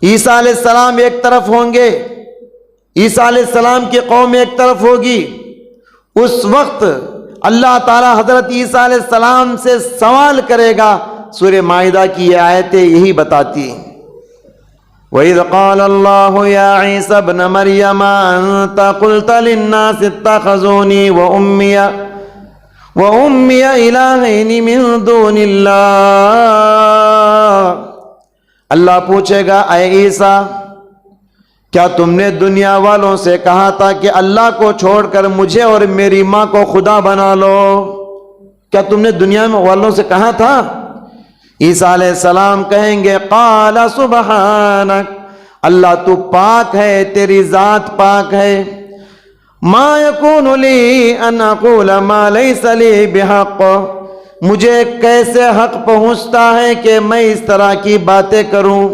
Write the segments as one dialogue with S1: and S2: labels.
S1: عیسیٰ علیہ السلام ایک طرف ہوں گے، عیسیٰ علیہ السلام کی قوم ایک طرف ہوگی. اس وقت اللہ تعالیٰ حضرت عیسیٰ علیہ السلام سے سوال کرے گا. سورہ مائدہ کی یہ آیتیں یہی بتاتی ہیں. وَإِذْ قَالَ اللَّهُ يَا عِيسَى ابْنَ مَرْيَمَ أَنْتَ قُلْتَ لِلنَّاسِ اتَّخَذُونِي وَأُمِّيَ إِلَٰهَيْنِ مِن دُونِ اللَّهِ. اللہ پوچھے گا اے عیسیٰ، کیا تم نے دنیا والوں سے کہا تھا کہ اللہ کو چھوڑ کر مجھے اور میری ماں کو خدا بنا لو؟ کیا تم نے دنیا والوں سے کہا تھا؟ عیسیٰ علیہ السلام کہیں گے قال سبحانک، اللہ تو پاک ہے، تیری ذات پاک ہے. ما یکون لی ان اقول ما لیس لی بحق، مجھے کیسے حق پہنچتا ہے کہ میں اس طرح کی باتیں کروں.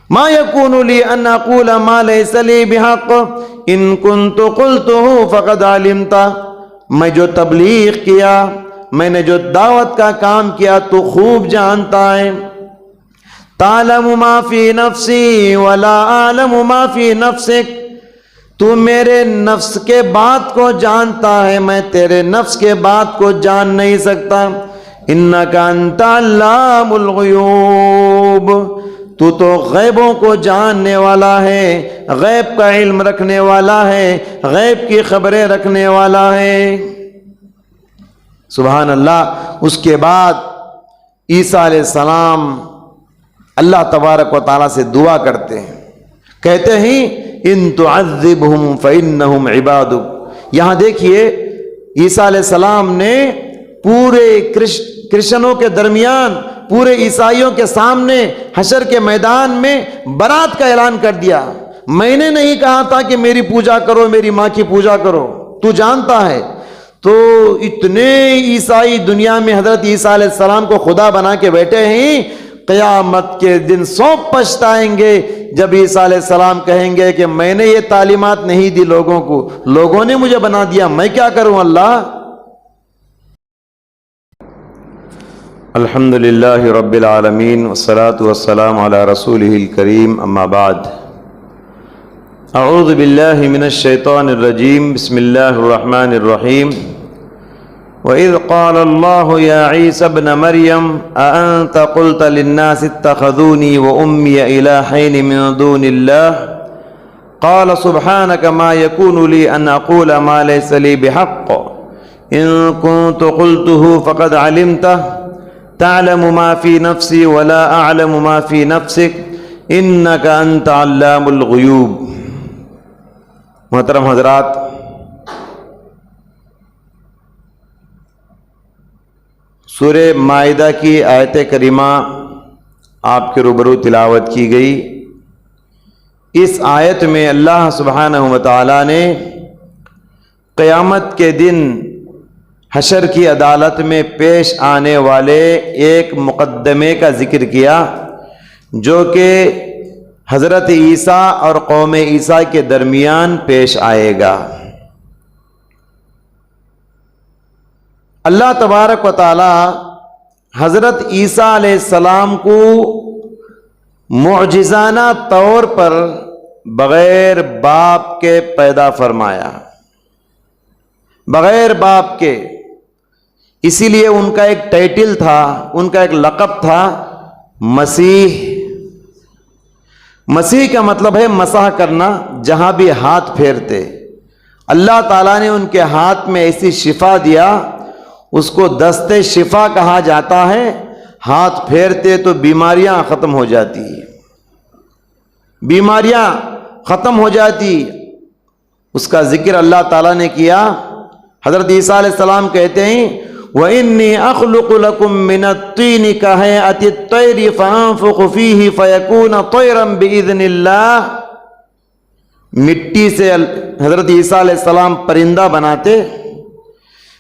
S1: ما یکون لی ان اقول ما لیس لی بحق ان کنت قلته فقد علمت، میں جو تبلیغ کیا، میں نے جو دعوت کا کام کیا تو خوب جانتا ہے. تعلم ما فی نفسی ولا اعلم ما فی نفسک، تو میرے نفس کے بات کو جانتا ہے، میں تیرے نفس کے بات کو جان نہیں سکتا. انک انت علام الغیوب، تو غیبوں کو جاننے والا ہے، غیب کا علم رکھنے والا ہے، غیب کی خبریں رکھنے والا ہے. سبحان اللہ. اس کے بعد عیسیٰ علیہ السلام اللہ تبارک و تعالیٰ سے دعا کرتے ہیں، کہتے ہیں ان تعذبہم فإنہم عبادک. یہاں دیکھیے عیسیٰ علیہ السلام نے پورے کرسچنوں کے درمیان، پورے عیسائیوں کے سامنے حشر کے میدان میں برات کا اعلان کر دیا. میں نے نہیں کہا تھا کہ میری پوجا کرو، میری ماں کی پوجا کرو، تو جانتا ہے. تو اتنے عیسائی دنیا میں حضرت عیسیٰ علیہ السلام کو خدا بنا کے بیٹھے ہیں، قیامت کے دن سو پچھتائیں گے جب عیسیٰ علیہ السلام کہیں گے کہ میں نے یہ تعلیمات نہیں دی لوگوں کو، لوگوں نے مجھے بنا دیا، میں کیا کروں اللہ. الحمدللہ رب العالمین والصلاة والسلام علی رسولہ الکریم، اما بعد. اعوذ باللہ من الشیطان الرجیم، بسم اللہ الرحمن الرحیم. وَإِذْ قَالَ اللَّهُ يَا عِيسَى ابْنَ مَرْيَمَ أَأَنْتَ قُلْتَ لِلنَّاسِ اتَّخَذُونِي وَأُمِّيَ إِلَٰهَيْنِ مِن دُونِ اللَّهِ قَالَ سُبْحَانَكَ مَا يَكُونُ لِي أَنْ أَقُولَ مَا لَيْسَ لِي بِحَقٍّ إِن كُنتُ قُلْتُهُ فَقَدْ عَلِمْتَهُ تعلم ما فی نفسی ولا اعلم ما فی نفسک انک انت علام الغیوب. محترم حضرات، سورہ مائدہ کی آیت کریمہ آپ کے روبرو تلاوت کی گئی. اس آیت میں اللہ سبحانہ و تعالی نے قیامت کے دن حشر کی عدالت میں پیش آنے والے ایک مقدمے کا ذکر کیا جو کہ حضرت عیسیٰ اور قوم عیسیٰ کے درمیان پیش آئے گا. اللہ تبارک و تعالی حضرت عیسیٰ علیہ السلام کو معجزانہ طور پر بغیر باپ کے پیدا فرمایا، بغیر باپ کے. اسی لیے ان کا ایک ٹائٹل تھا، ان کا ایک لقب تھا مسیح. مسیح کا مطلب ہے مسح کرنا، جہاں بھی ہاتھ پھیرتے. اللہ تعالیٰ نے ان کے ہاتھ میں ایسی شفا دیا، اس کو دست شفا کہا جاتا ہے. ہاتھ پھیرتے تو بیماریاں ختم ہو جاتی، بیماریاں ختم ہو جاتی. اس کا ذکر اللہ تعالیٰ نے کیا. حضرت عیسیٰ علیہ السلام کہتے ہیں وَإِنِّي أَخْلُقُ لَكُم مِّنَ الطِّينِ كَهَيْئَةِ الطَّيْرِ فَأَنفُخُ فِيهِ فَيَكُونَ طَيْرًا بِإِذْنِ اللَّهِ. مٹی سے حضرت عیسیٰ علیہ السلام پرندہ بناتے،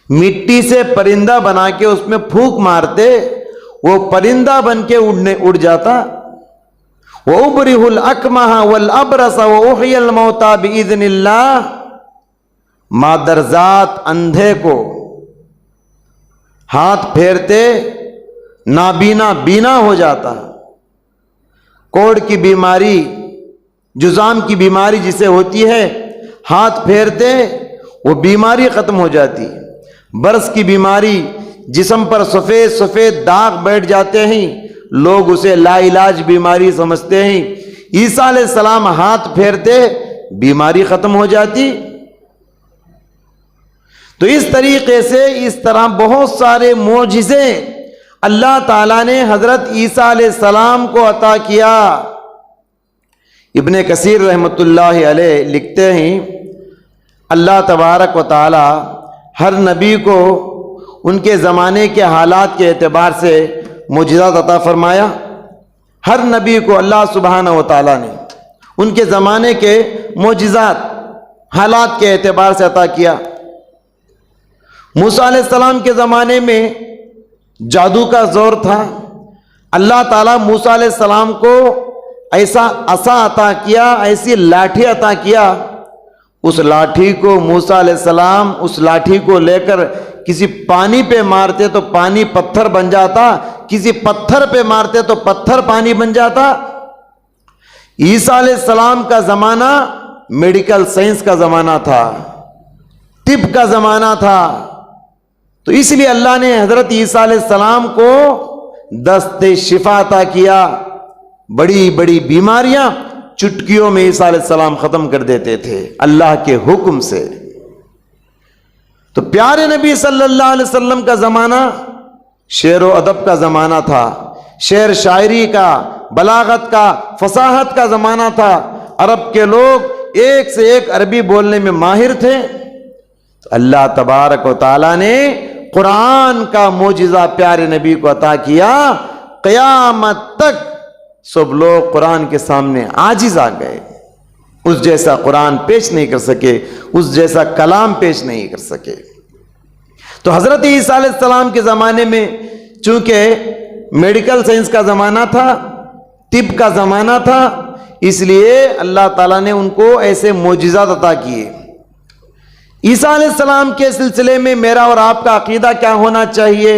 S1: مٹی سے پرندہ بنا کے اس میں پھونک مارتے، وہ پرندہ بن کے اڑ جاتا. وَأُبْرِئُ الْأَكْمَحَ وَالْأَبْرَصَ وَأُحْيِي الْمَوْتَى بِإِذْنِ اللَّهِ. مادرزاد اندھے کو ہاتھ پھیرتے نابینا بینا ہو جاتا، کوڑ کی بیماری، جذام کی بیماری جسے ہوتی ہے، ہاتھ پھیرتے وہ بیماری ختم ہو جاتی۔ برس کی بیماری، جسم پر سفید سفید داغ بیٹھ جاتے ہیں، لوگ اسے لا علاج بیماری سمجھتے ہیں، عیسیٰ علیہ السلام ہاتھ پھیرتے بیماری ختم ہو جاتی۔ تو اس طریقے سے اس طرح بہت سارے معجزے اللہ تعالیٰ نے حضرت عیسیٰ علیہ السلام کو عطا کیا۔ ابن کثیر رحمۃ اللہ علیہ لکھتے ہیں اللہ تبارک و تعالی ہر نبی کو ان کے زمانے کے حالات کے اعتبار سے معجزات عطا فرمایا۔ ہر نبی کو اللہ سبحانہ و تعالیٰ نے ان کے زمانے کے معجزات حالات کے اعتبار سے عطا کیا۔ موسیٰ علیہ السلام کے زمانے میں جادو کا زور تھا، اللہ تعالیٰ موسیٰ علیہ السلام کو ایسا عصا عطا کیا، ایسی لاٹھی عطا کیا، اس لاٹھی کو موسیٰ علیہ السلام اس لاٹھی کو لے کر کسی پانی پہ مارتے تو پانی پتھر بن جاتا، کسی پتھر پہ مارتے تو پتھر پانی بن جاتا۔ عیسیٰ علیہ السلام کا زمانہ میڈیکل سائنس کا زمانہ تھا، طب کا زمانہ تھا، تو اس لیے اللہ نے حضرت عیسیٰ علیہ السلام کو دست شفا عطا کیا۔ بڑی بڑی بیماریاں چٹکیوں میں عیسیٰ علیہ السلام ختم کر دیتے تھے اللہ کے حکم سے۔ تو پیارے نبی صلی اللہ علیہ وسلم کا زمانہ شعر و ادب کا زمانہ تھا، شعر شاعری کا، بلاغت کا، فصاحت کا زمانہ تھا۔ عرب کے لوگ ایک سے ایک عربی بولنے میں ماہر تھے۔ اللہ تبارک و تعالیٰ نے قرآن کا معجزہ پیارے نبی کو عطا کیا، قیامت تک سب لوگ قرآن کے سامنے عاجز آ گئے، اس جیسا قرآن پیش نہیں کر سکے، اس جیسا کلام پیش نہیں کر سکے۔ تو حضرت عیسیٰ علیہ السلام کے زمانے میں چونکہ میڈیکل سائنس کا زمانہ تھا، طب کا زمانہ تھا، اس لیے اللہ تعالیٰ نے ان کو ایسے معجزات عطا کیے۔ عیسیٰ علیہ السلام کے سلسلے میں میرا اور آپ کا عقیدہ کیا ہونا چاہیے؟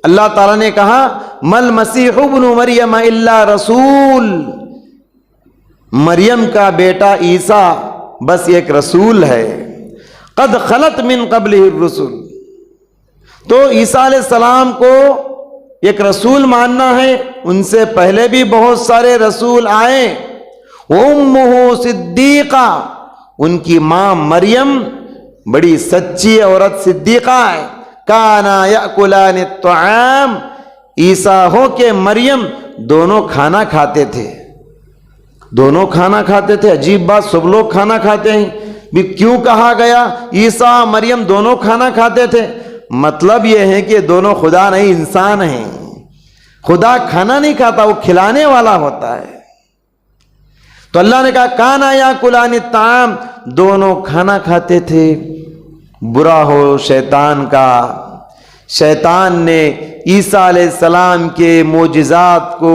S1: اللہ تعالیٰ نے کہا مل مسیح ابن مریم الا رسول، مریم کا بیٹا عیسیٰ بس ایک رسول ہے، قد خلت من قبلہ الرسل۔ تو عیسیٰ علیہ السلام کو ایک رسول ماننا ہے، ان سے پہلے بھی بہت سارے رسول آئے۔ وَأُمُّهُ صِدِّيقَةٌ، ان کی ماں مریم بڑی سچی عورت صدیقہ ہے۔ کانا یأکلان الطعام، عیسیٰ ہو کہ مریم دونوں کھانا کھاتے تھے، دونوں کھانا کھاتے تھے۔ عجیب بات، سب لوگ کھانا کھاتے ہیں، بھی کیوں کہا گیا عیسیٰ مریم دونوں کھانا کھاتے تھے؟ مطلب یہ ہے کہ دونوں خدا نہیں انسان ہیں۔ خدا کھانا نہیں کھاتا، وہ کھلانے والا ہوتا ہے۔ تو اللہ نے کہا کانا یاکلان الطعام، دونوں کھانا کھاتے تھے۔ برا ہو شیطان کا، شیطان نے عیسیٰ علیہ السلام کے معجزات کو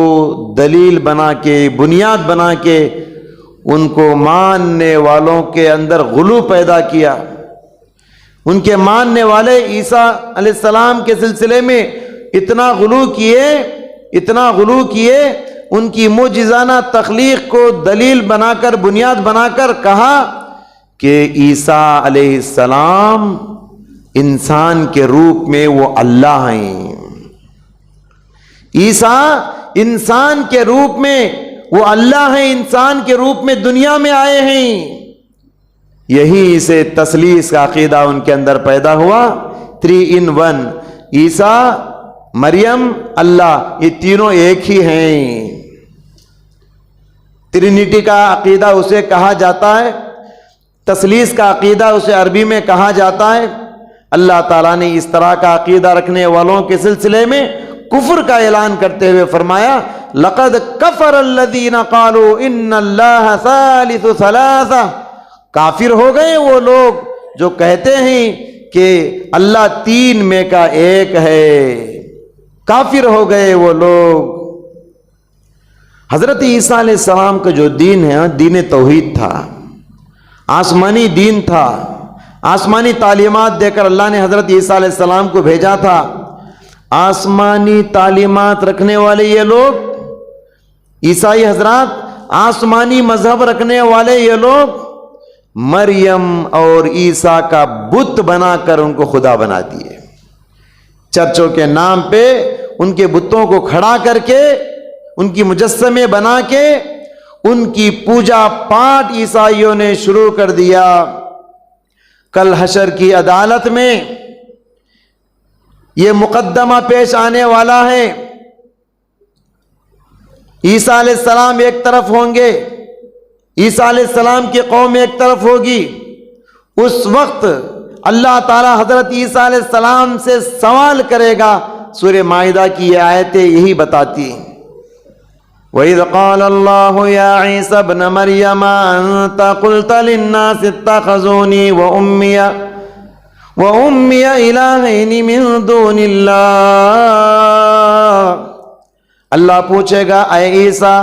S1: دلیل بنا کے، بنیاد بنا کے ان کو ماننے والوں کے اندر غلو پیدا کیا۔ ان کے ماننے والے عیسیٰ علیہ السلام کے سلسلے میں اتنا غلو کیے، ان کی معجزانہ تخلیق کو دلیل بنا کر، بنیاد بنا کر کہا کہ عیسیٰ علیہ السلام انسان کے روپ میں وہ اللہ ہیں، عیسیٰ انسان کے روپ میں وہ اللہ ہیں، انسان کے روپ میں دنیا میں آئے ہیں۔ یہی سے تثلیث کا عقیدہ ان کے اندر پیدا ہوا، 3 in 1، عیسیٰ، مریم، اللہ، یہ تینوں ایک ہی ہیں۔ ٹرینٹی کا عقیدہ اسے کہا جاتا ہے، تثلیث کا عقیدہ اسے عربی میں کہا جاتا ہے۔ اللہ تعالیٰ نے اس طرح کا عقیدہ رکھنے والوں کے سلسلے میں کفر کا اعلان کرتے ہوئے فرمایا لقد کفر الذین قالوا ان اللہ ثالث ثلاثہ، کافر ہو گئے وہ لوگ جو کہتے ہیں کہ اللہ 3 میں کا ایک ہے، کافر ہو گئے وہ لوگ۔ حضرت عیسیٰ علیہ السلام کا جو دین ہے، دین توحید تھا، آسمانی دین تھا، آسمانی تعلیمات دے کر اللہ نے حضرت عیسیٰ علیہ السلام کو بھیجا تھا۔ آسمانی تعلیمات رکھنے والے یہ لوگ عیسائی حضرات آسمانی مذہب رکھنے والے یہ لوگ مریم اور عیسیٰ کا بت بنا کر ان کو خدا بنا دیے. چرچوں کے نام پہ ان کے بتوں کو کھڑا کر کے ان کی مجسمے بنا کے ان کی پوجا پاٹ عیسائیوں نے شروع کر دیا. کل حشر کی عدالت میں یہ مقدمہ پیش آنے والا ہے. عیسیٰ علیہ السلام ایک طرف ہوں گے, عیسیٰ علیہ السلام کی قوم ایک طرف ہوگی. اس وقت اللہ تعالی حضرت عیسیٰ علیہ السلام سے سوال کرے گا. سورہ مائدہ کی یہ آیتیں یہی بتاتی ہیں. وَإِذْ قَالَ اللَّهُ يَا عِيسَى ابْنَ مَرْيَمَ أَنْتَ قُلْتَ لِلنَّاسِ اتَّخَذُونِي وَأُمِّيَ إِلَٰهَيْنِ مِن دُونِ اللَّهِ. اللہ پوچھے گا اے عیسیٰ,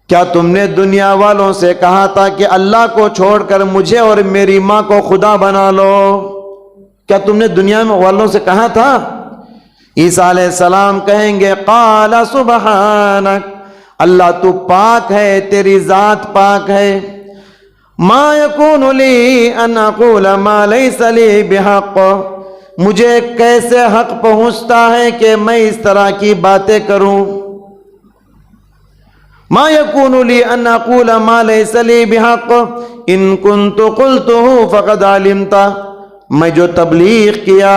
S1: کیا تم نے دنیا والوں سے کہا تھا کہ اللہ کو چھوڑ کر مجھے اور میری ماں کو خدا بنا لو؟ کیا تم نے دنیا والوں سے کہا تھا؟ عیسیٰ علیہ السلام کہیں گے قال سبحانک, اللہ تو پاک ہے, تیری ذات پاک ہے. ما یکون لی ان اقول ما لیس لی بحق, مجھے کیسے حق پہنچتا ہے کہ میں اس طرح کی باتیں کروں. ما یکون لی ان اقول ما لیس لی بحق ان کنت قلته فقد علمت, میں جو تبلیغ کیا,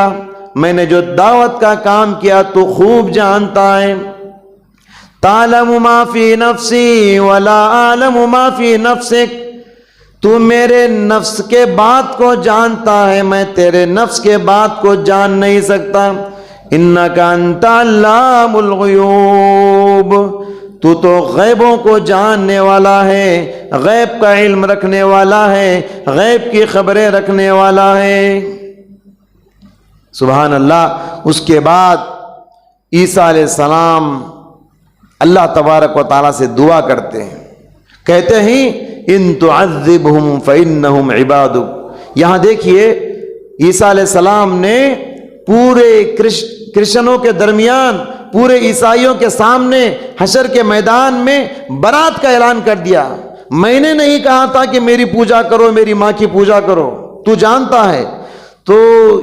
S1: میں نے جو دعوت کا کام کیا تو خوب جانتا ہے. تعلم ما فی نفسی ولا اعلم ما فی نفسک, تو میرے نفس کے بات کو جانتا ہے, میں تیرے نفس کے بات کو جان نہیں سکتا. انک انت علام الغیوب, تو غیبوں کو جاننے والا ہے, غیب کا علم رکھنے والا ہے, غیب کی خبریں رکھنے والا ہے. سبحان اللہ. اس کے بعد عیسیٰ علیہ السلام اللہ تبارک و تعالیٰ سے دعا کرتے ہیں, کہتے ہیں ان تعذبہم فإنہم عبادک. یہاں دیکھیے عیسیٰ علیہ السلام نے پورے کرسچنوں کے درمیان, پورے عیسائیوں کے سامنے حشر کے میدان میں برات کا اعلان کر دیا. میں نے نہیں کہا تھا کہ میری پوجا کرو, میری ماں کی پوجا کرو, تو جانتا ہے. تو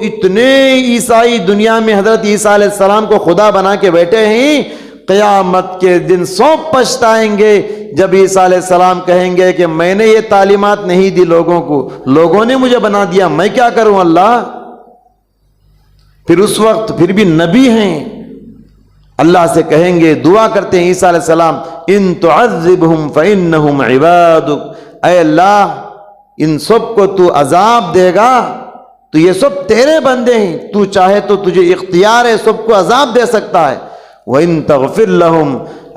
S1: اتنے عیسائی دنیا میں حضرت عیسیٰ علیہ السلام کو خدا بنا کے بیٹھے ہیں, قیامت کے دن سونپ پچھتائیں گے جب عیسیٰ علیہ السلام کہیں گے کہ میں نے یہ تعلیمات نہیں دی لوگوں کو, لوگوں نے مجھے بنا دیا, میں کیا کروں اللہ. پھر اس وقت پھر بھی نبی ہیں, اللہ سے کہیں گے, دعا کرتے ہیں عیسیٰ علیہ السلام ان تعذبہم فإنہم عبادک, اے اللہ ان سب کو تو عذاب دے گا تو یہ سب تیرے بندے ہیں, تو چاہے تو تجھے اختیار ہے سب کو عذاب دے سکتا ہے. وَإِن تَغْفِرْ لَهُمْ,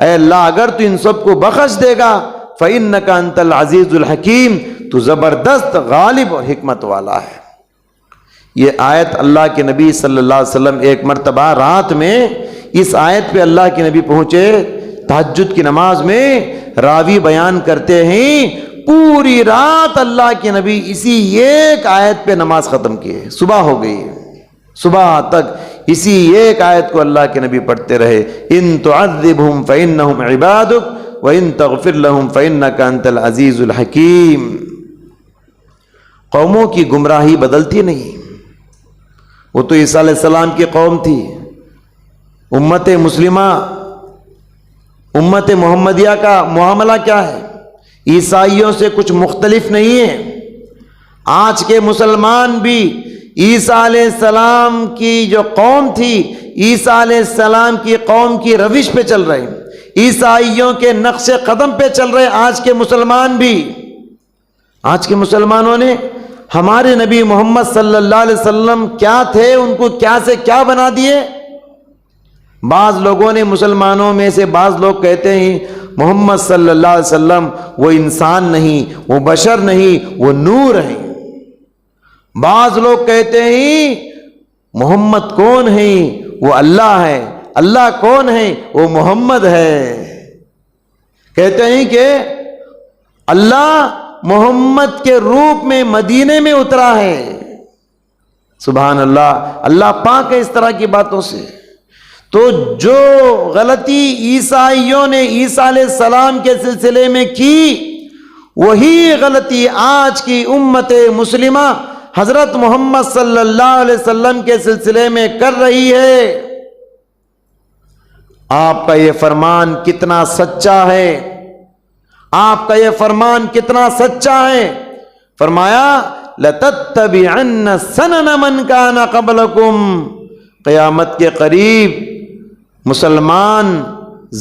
S1: اے اللہ اگر تو ان سب کو بخش دے گا, فَإِنَّكَ أَنْتَ الْعَزِيزُ الْحَكِيمُ, تو زبردست غالب اور حکمت والا ہے. یہ آیت اللہ کے نبی صلی اللہ علیہ وسلم ایک مرتبہ رات میں اس آیت پہ اللہ کے نبی پہنچے تہجد کی نماز میں. راوی بیان کرتے ہیں پوری رات اللہ کے نبی اسی ایک آیت پہ نماز ختم کیے. صبح ہو گئی, صبح تک اسی ایک آیت کو اللہ کے نبی پڑھتے رہے. ان تعذبہم فإنہم عبادک وإن تغفر لهم فإنک انت العزیز الحکیم. قوموں کی گمراہی بدلتی نہیں. وہ تو عیسیٰ علیہ السلام کی قوم تھی. امت مسلمہ, امت محمدیہ کا معاملہ کیا ہے؟ عیسائیوں سے کچھ مختلف نہیں ہے. آج کے مسلمان بھی عیسیٰ علیہ السلام کی جو قوم تھی, عیسیٰ علیہ السلام کی قوم کی روش پہ چل رہے ہیں, عیسائیوں کے نقش قدم پہ چل رہے. آج کے مسلمان بھی, آج کے مسلمانوں نے ہمارے نبی محمد صلی اللہ علیہ وسلم کیا تھے, ان کو کیا سے کیا بنا دیے. بعض لوگوں نے, مسلمانوں میں سے بعض لوگ کہتے ہیں محمد صلی اللہ علیہ وسلم وہ انسان نہیں, وہ بشر نہیں, وہ نور ہیں. بعض لوگ کہتے ہیں محمد کون ہے, وہ اللہ ہے. اللہ کون ہے, وہ محمد ہے. کہتے ہیں کہ اللہ محمد کے روپ میں مدینے میں اترا ہے. سبحان اللہ, اللہ پاک ہے اس طرح کی باتوں سے. تو جو غلطی عیسائیوں نے عیسیٰ علیہ السلام کے سلسلے میں کی، وہی غلطی آج کی امت مسلمہ حضرت محمد صلی اللہ علیہ وسلم کے سلسلے میں کر رہی ہے۔ آپ کا یہ فرمان کتنا سچا ہے، آپ کا یہ فرمان کتنا سچا ہے۔ فرمایا لَتَتَّبِعَنَّ سَنَنَ مَنْ كَانَ قَبْلَكُمْ، قیامت کے قریب مسلمان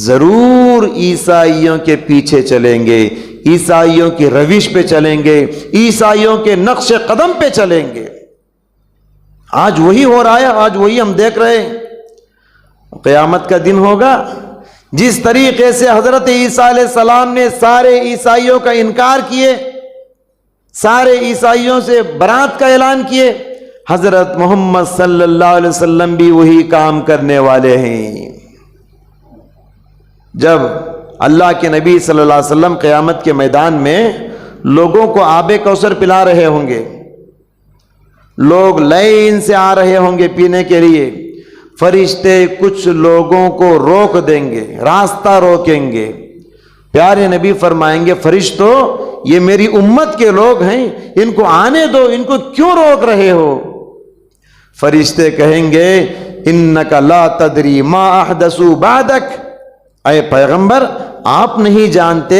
S1: ضرور عیسائیوں کے پیچھے چلیں گے، عیسائیوں کی روش پہ چلیں گے، عیسائیوں کے نقش قدم پہ چلیں گے۔ آج وہی ہو رہا ہے، آج وہی ہم دیکھ رہے ہیں۔ قیامت کا دن ہوگا، جس طریقے سے حضرت عیسیٰ علیہ السلام نے سارے عیسائیوں کا انکار کیے، سارے عیسائیوں سے برات کا اعلان کیے، حضرت محمد صلی اللہ علیہ وسلم بھی وہی کام کرنے والے ہیں۔ جب اللہ کے نبی صلی اللہ علیہ وسلم قیامت کے میدان میں لوگوں کو آب کوثر پلا رہے ہوں گے، لوگ لائن سے آ رہے ہوں گے پینے کے لیے، فرشتے کچھ لوگوں کو روک دیں گے، راستہ روکیں گے۔ پیارے نبی فرمائیں گے فرشتوں، یہ میری امت کے لوگ ہیں، ان کو آنے دو، ان کو کیوں روک رہے ہو؟ فرشتے کہیں گے انک لا تدری ما احدثوا بعدک، اے پیغمبر آپ نہیں جانتے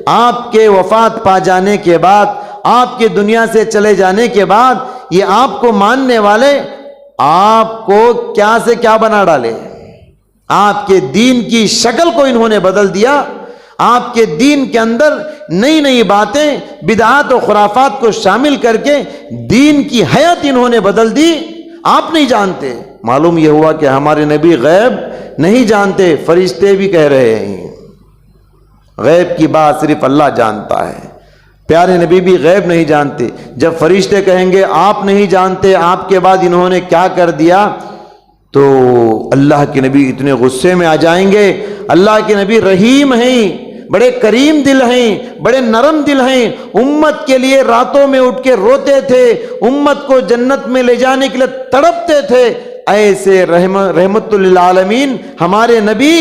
S1: آپ کے وفات پا جانے کے بعد، آپ کے دنیا سے چلے جانے کے بعد یہ آپ کو ماننے والے آپ کو کیا سے کیا بنا ڈالے۔ آپ کے دین کی شکل کو انہوں نے بدل دیا، آپ کے دین کے اندر نئی نئی باتیں بدعات و خرافات کو شامل کر کے دین کی حیت انہوں نے بدل دی۔ آپ نہیں جانتے۔ معلوم یہ ہوا کہ ہمارے نبی غیب نہیں جانتے، فرشتے بھی کہہ رہے ہیں غیب کی بات صرف اللہ جانتا ہے۔ پیارے نبی بھی غیب نہیں جانتے۔ جب فرشتے کہیں گے آپ نہیں جانتے آپ کے بعد انہوں نے کیا کر دیا، تو اللہ کے نبی اتنے غصے میں آ جائیں گے۔ اللہ کے نبی رحیم ہیں، بڑے کریم دل ہیں، بڑے نرم دل ہیں، امت کے لیے راتوں میں اٹھ کے روتے تھے، امت کو جنت میں لے جانے کے لیے تڑپتے تھے۔ ایسے رحمت للعالمین ہمارے نبی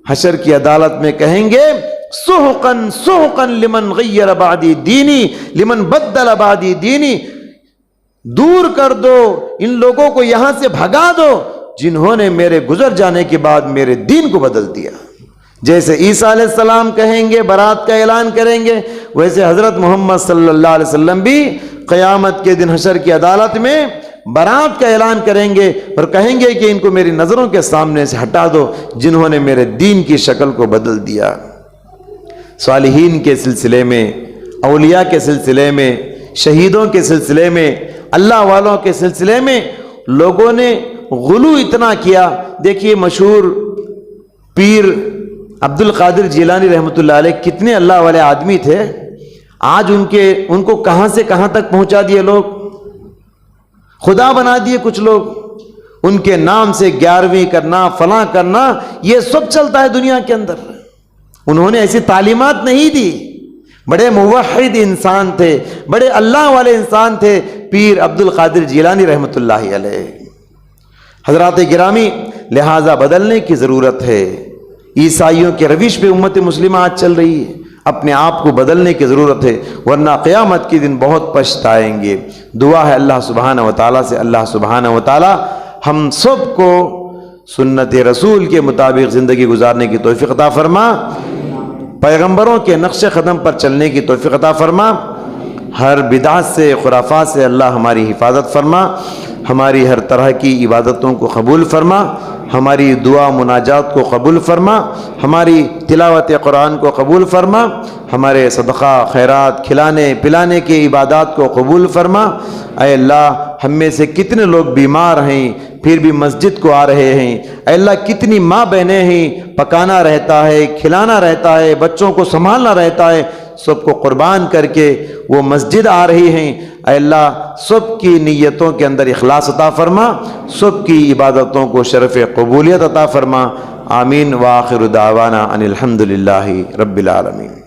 S1: حشر کی عدالت میں کہیں گے سحقن سحقن لمن غیر بعدی دینی لمن بدل بعدی دینی، دور کر دو ان لوگوں کو، یہاں سے بھگا دو جنہوں نے میرے گزر جانے کے بعد میرے دین کو بدل دیا۔ جیسے عیسیٰ علیہ السلام کہیں گے، برات کا اعلان کریں گے، ویسے حضرت محمد صلی اللہ علیہ وسلم بھی قیامت کے دن حشر کی عدالت میں برات کا اعلان کریں گے اور کہیں گے کہ ان کو میری نظروں کے سامنے سے ہٹا دو جنہوں نے میرے دین کی شکل کو بدل دیا۔ صالحین کے سلسلے میں، اولیاء کے سلسلے میں، شہیدوں کے سلسلے میں، اللہ والوں کے سلسلے میں لوگوں نے غلو اتنا کیا۔ دیکھیے مشہور پیر عبد القادر جیلانی رحمۃ اللہ علیہ کتنے اللہ والے آدمی تھے، آج ان کو کہاں سے کہاں تک پہنچا دیے لوگ، خدا بنا دیے کچھ لوگ۔ ان کے نام سے 11ویں کرنا، فلاں کرنا، یہ سب چلتا ہے دنیا کے اندر۔ انہوں نے ایسی تعلیمات نہیں دی، بڑے موحد انسان تھے، بڑے اللہ والے انسان تھے پیر عبد القادر جیلانی رحمۃ اللہ علیہ۔ حضرات گرامی، لہذا بدلنے کی ضرورت ہے۔ عیسائیوں کے روش پہ امت مسلمہ آج چل رہی ہے، اپنے آپ کو بدلنے کی ضرورت ہے، ورنہ قیامت کے دن بہت پچھتائیں گے۔ دعا ہے اللہ سبحانہ و تعالیٰ سے، اللہ سبحانہ و تعالیٰ ہم سب کو سنت رسول کے مطابق زندگی گزارنے کی توفیق عطا فرما، پیغمبروں کے نقش قدم پر چلنے کی توفیق عطا فرما، ہر بدعت سے، خرافات سے اللہ ہماری حفاظت فرما، ہماری ہر طرح کی عبادتوں کو قبول فرما، ہماری دعا مناجات کو قبول فرما، ہماری تلاوت قرآن کو قبول فرما، ہمارے صدقہ خیرات کھلانے پلانے کی عبادات کو قبول فرما۔ اے اللہ، ہم میں سے کتنے لوگ بیمار ہیں پھر بھی مسجد کو آ رہے ہیں، اے اللہ کتنی ماں بہنیں ہیں، پکانا رہتا ہے، کھلانا رہتا ہے، بچوں کو سنبھالنا رہتا ہے، سب کو قربان کر کے وہ مسجد آ رہی ہیں۔ اے اللہ سب کی نیتوں کے اندر اخلاص عطا فرما، سب کی عبادتوں کو شرف قبولیت عطا فرما۔ آمین۔ وآخر دعوانا ان الحمد للہ رب العالمین۔